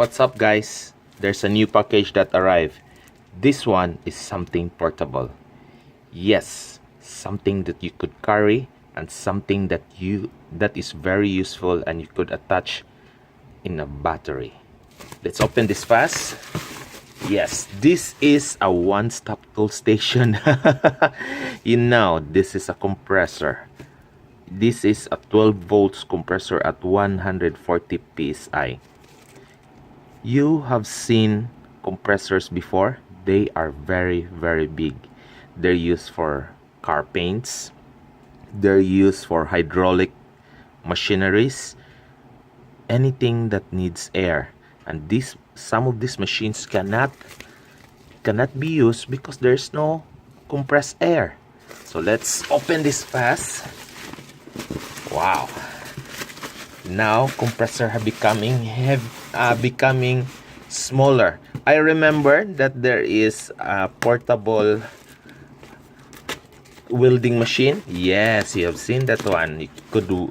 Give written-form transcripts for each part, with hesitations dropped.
What's up, guys? There's a new package that arrived. This one is something portable. Yes, something that you could carry and something that is very useful and you could attach in a battery. Let's open this fast. Yes, this is a one-stop tool station. This is a compressor. This is a 12 volts compressor at 140 psi. You have seen compressors before. They are very big. They're used for car paints. They're used for hydraulic machineries. Anything that needs air. And some of these machines cannot be used because there's no compressed air. So let's open this fast. Wow. Now compressor are becoming smaller. I remember that there is a portable welding machine. Yes, you have seen that one. You could do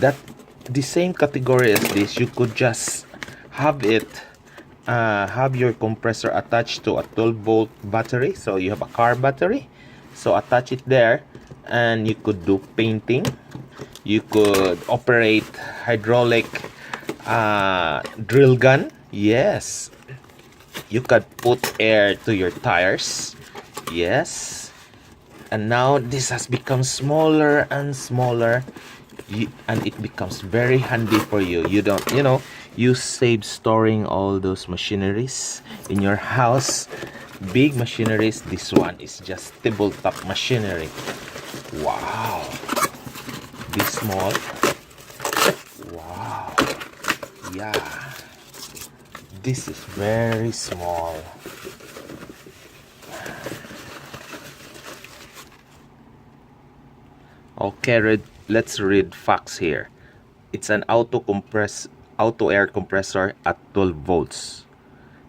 that. The same category as this. You could just have it have your compressor attached to a 12-volt battery. So you have a car battery, so attach it there and you could do painting. You could operate hydraulic drill gun. Yes, you could put air to your tires. Yes, and now this has become smaller and smaller, and it becomes very handy for you. You save storing all those machineries in your house. Big machineries. This one is just tabletop machinery. Wow, this small. Wow, yeah, this is very small. Okay, let's read facts here. It's an auto air compressor at 12 volts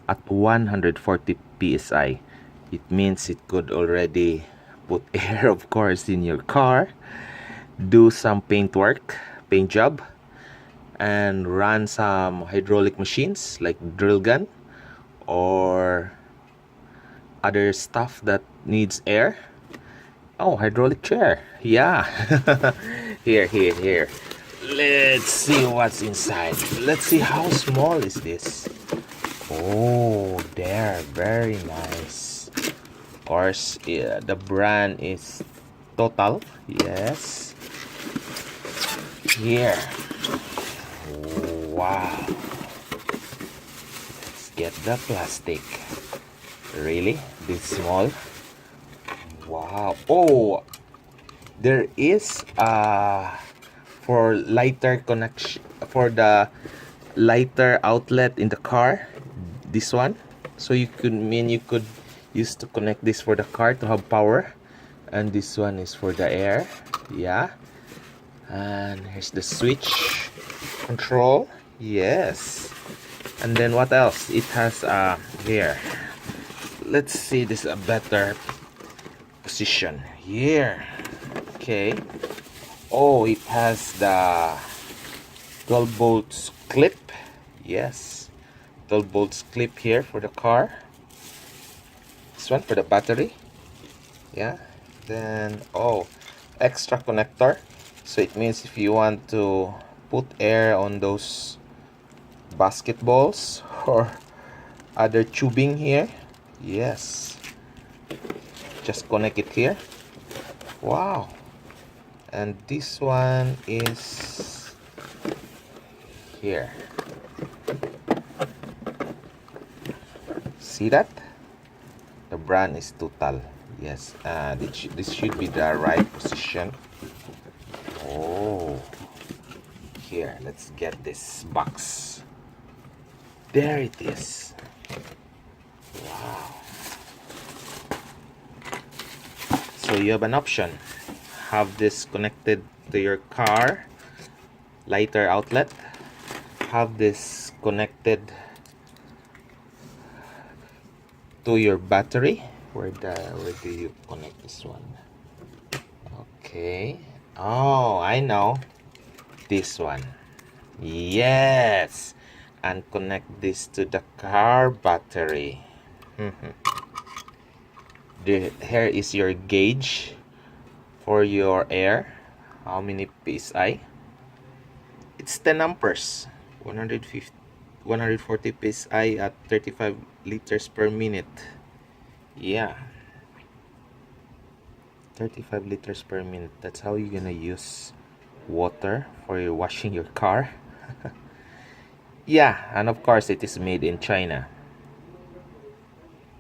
at 140 psi. It means it could already put air, of course, in your car, do some paint job, and run some hydraulic machines like drill gun or other stuff that needs air. Oh, hydraulic chair. Yeah. Here. Let's see what's inside. Let's see how small is this. Oh, they're very nice. Of course, yeah, the brand is Total. Yes. Here. Wow. Let's get the plastic. Really? This small? Wow. Oh, there is for lighter connection, for the lighter outlet in the car. This one. So you could use to connect this for the car to have power. And this one is for the air. Yeah. And here's the switch control. Yes. And then what else? It has here. Let's see this a better position here. Okay. Oh, it has the 12 volts clip. Yes, 12 volts clip here for the car. This one for the battery. Yeah. Then extra connector. So it means if you want to put air on those basketballs or other tubing here, yes, just connect it here. Wow. And this one is here. See that? The brand is Total. Yes, this should be the right position. Oh, here, let's get this box. There it is. Wow. So you have an option. Have this connected to your car lighter outlet. Have this connected to your battery. Where do you connect this one? Okay. Oh, I know. This one. Yes. and connect this to the car battery. Here is your gauge for your air. How many psi? It's 10 amperes. 150, 140 psi at 35 liters per minute. Yeah, 35 liters per minute. That's how you're gonna use water for your washing your car. Yeah, and of course it is made in China.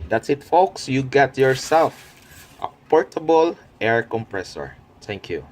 That's it, folks. You got yourself a portable air compressor. Thank you.